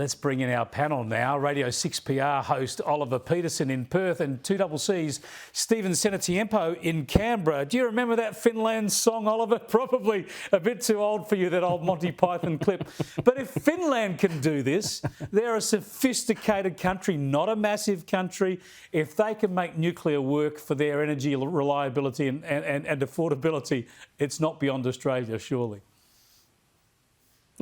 Let's bring in our panel now. Radio 6PR host Oliver Peterson in Perth and 2CC's Stephen Cenatiempo in Canberra. Do you remember that Finland song, Oliver? Probably a bit too old for you, that old Monty Python clip. But if Finland can do this, they're a sophisticated country, not a massive country. If they can make nuclear work for their energy reliability and affordability, it's not beyond Australia, surely.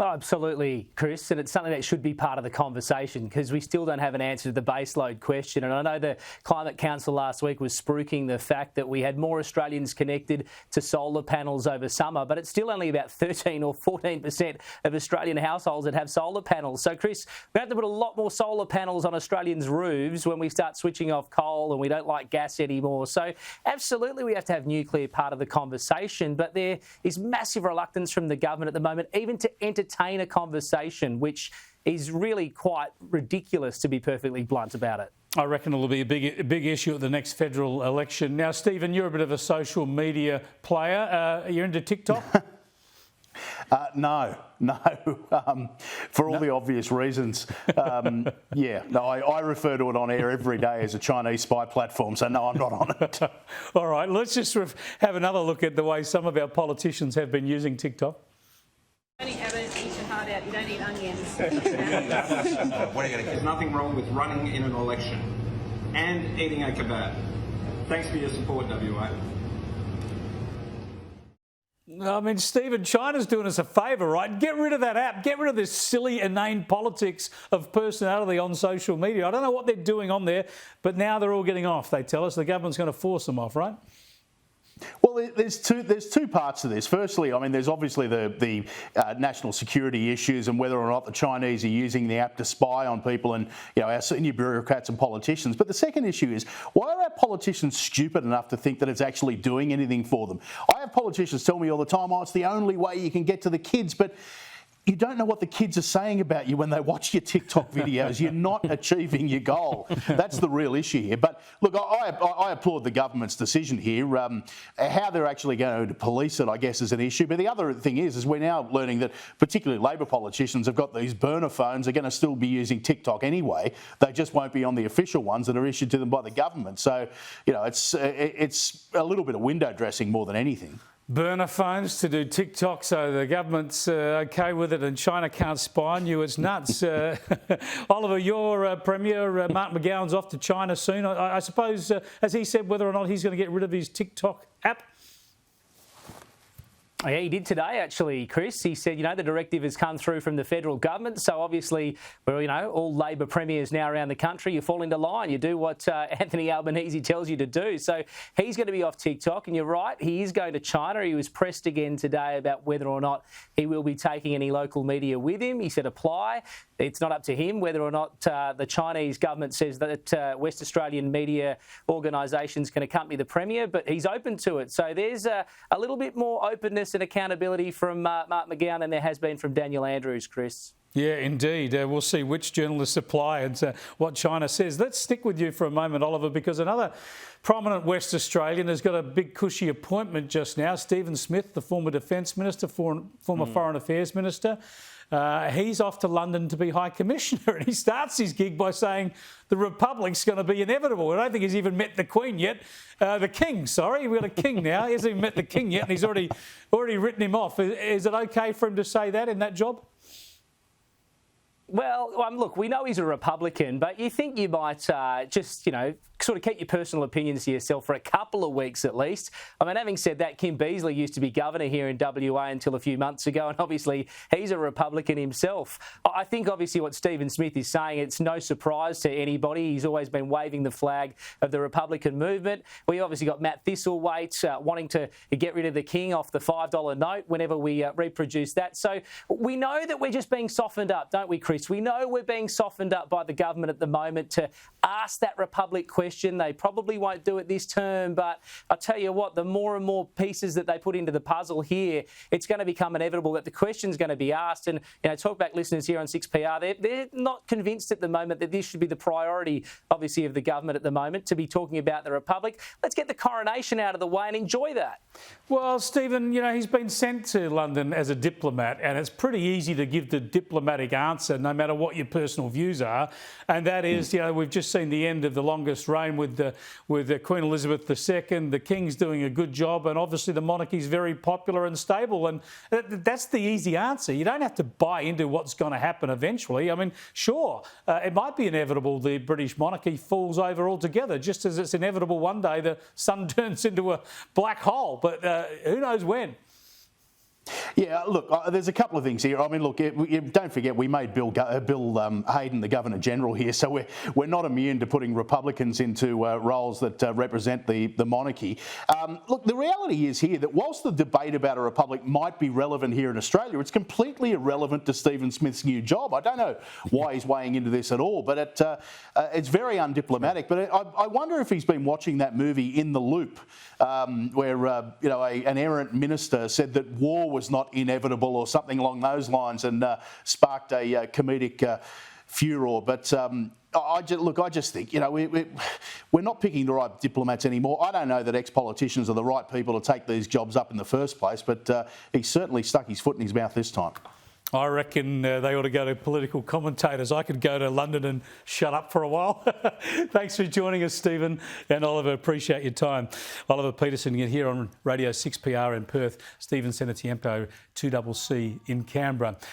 Oh, absolutely, Chris, and it's something that should be part of the conversation because we still don't have an answer to the baseload question. And I know the Climate Council last week was spruiking the fact that we had more Australians connected to solar panels over summer, but it's still only about 13 or 14% of Australian households that have solar panels. So, Chris, we have to put a lot more solar panels on Australians' roofs when we start switching off coal and we don't like gas anymore. So, absolutely, we have to have nuclear part of the conversation, but there is massive reluctance from the government at the moment, even to entertain a conversation, which is really quite ridiculous, to be perfectly blunt about it. I reckon it'll be a big issue at the next federal election. Now, Stephen, you're a bit of a social media player. You're into TikTok? No, for all the obvious reasons. I refer to it on air every day as a Chinese spy platform, so no, I'm not on it. All right, let's just have another look at the way some of our politicians have been using TikTok. Don't eat evidence, eat your heart out. You don't eat onions. There's nothing wrong with running in an election and eating a kebab. Thanks for your support, WA. I mean, Stephen, China's doing us a favour, right? Get rid of that app. Get rid of this silly, inane politics of personality on social media. I don't know what they're doing on there, but now they're all getting off, they tell us. The government's going to force them off, right? Well, there's two parts to this. Firstly, I mean, there's obviously the national security issues and whether or not the Chinese are using the app to spy on people and, you know, our senior bureaucrats and politicians. But the second issue is, why are our politicians stupid enough to think that it's actually doing anything for them? I have politicians tell me all the time, oh, it's the only way you can get to the kids, but you don't know what the kids are saying about you when they watch your TikTok videos. You're not achieving your goal. That's the real issue here. But look, I applaud the government's decision here. How they're actually going to police it, I guess, is an issue. But the other thing is we're now learning that particularly Labor politicians have got these burner phones. They're going to still be using TikTok anyway. They just won't be on the official ones that are issued to them by the government. So, you know, it's a little bit of window dressing more than anything. Burner phones to do TikTok, so the government's okay with it and China can't spy on you. It's nuts. Oliver, your Premier, Mark McGowan's off to China soon. I suppose, has he said whether or not he's going to get rid of his TikTok app? Yeah, he did today, actually, Chris. He said, you know, the directive has come through from the federal government. So obviously, well, you know, all Labor premiers now around the country, you fall into line. You do what Anthony Albanese tells you to do. So he's going to be off TikTok. And you're right, he is going to China. He was pressed again today about whether or not he will be taking any local media with him. He said apply. It's not up to him whether or not the Chinese government says that West Australian media organisations can accompany the Premier, but he's open to it. So there's a little bit more openness and accountability from Mark McGowan than there has been from Daniel Andrews, Chris. Yeah, indeed. We'll see which journalists apply and what China says. Let's stick with you for a moment, Oliver, because another prominent West Australian has got a big cushy appointment just now. Stephen Smith, the former Defence Minister, former Foreign Affairs Minister. He's off to London to be High Commissioner, and he starts his gig by saying the Republic's going to be inevitable. I don't think he's even met the Queen yet. The King, sorry. We've got a King now. He hasn't even met the King yet, and he's already written him off. Is it okay for him to say that in that job? Well, look, we know he's a Republican, but you think you might just, you know, sort of keep your personal opinions to yourself for a couple of weeks at least. I mean, having said that, Kim Beazley used to be governor here in WA until a few months ago, and obviously he's a Republican himself. I think obviously what Stephen Smith is saying, it's no surprise to anybody. He's always been waving the flag of the Republican movement. We obviously got Matt Thistlethwaite wanting to get rid of the King off the $5 note whenever we reproduce that. So we know that we're just being softened up, don't we, Chris? We know we're being softened up by the government at the moment to ask that Republic question question. They probably won't do it this term, but I tell you what, the more and more pieces that they put into the puzzle here, it's going to become inevitable that the question's going to be asked. And, talkback listeners here on 6PR, they're not convinced at the moment that this should be the priority, obviously, of the government at the moment, to be talking about the Republic. Let's get the coronation out of the way and enjoy that. Well, Stephen, he's been sent to London as a diplomat, and it's pretty easy to give the diplomatic answer no matter what your personal views are. And that is, we've just seen the end of the longest reign with Queen Elizabeth II. The King's doing a good job, and obviously the monarchy's very popular and stable. And that's the easy answer. You don't have to buy into what's going to happen eventually. I mean, sure, it might be inevitable the British monarchy falls over altogether, just as it's inevitable one day the sun turns into a black hole. But who knows when? Yeah, look, there's a couple of things here. I mean, look, don't forget we made Bill Hayden the Governor-General here, so we're not immune to putting Republicans into roles that represent the monarchy. Look, the reality is here that whilst the debate about a republic might be relevant here in Australia, it's completely irrelevant to Stephen Smith's new job. I don't know why he's weighing into this at all, but it's very undiplomatic. But I wonder if he's been watching that movie In the Loop, where an errant minister said that war was not inevitable or something along those lines, and sparked a comedic furor. But I just think we're not picking the right diplomats anymore. I don't know that ex-politicians are the right people to take these jobs up in the first place, but he certainly stuck his foot in his mouth this time. I reckon they ought to go to political commentators. I could go to London and shut up for a while. Thanks for joining us, Stephen and Oliver. Appreciate your time. Oliver Peterson here on Radio 6PR in Perth. Stephen Cenatiempo, 2CC in Canberra.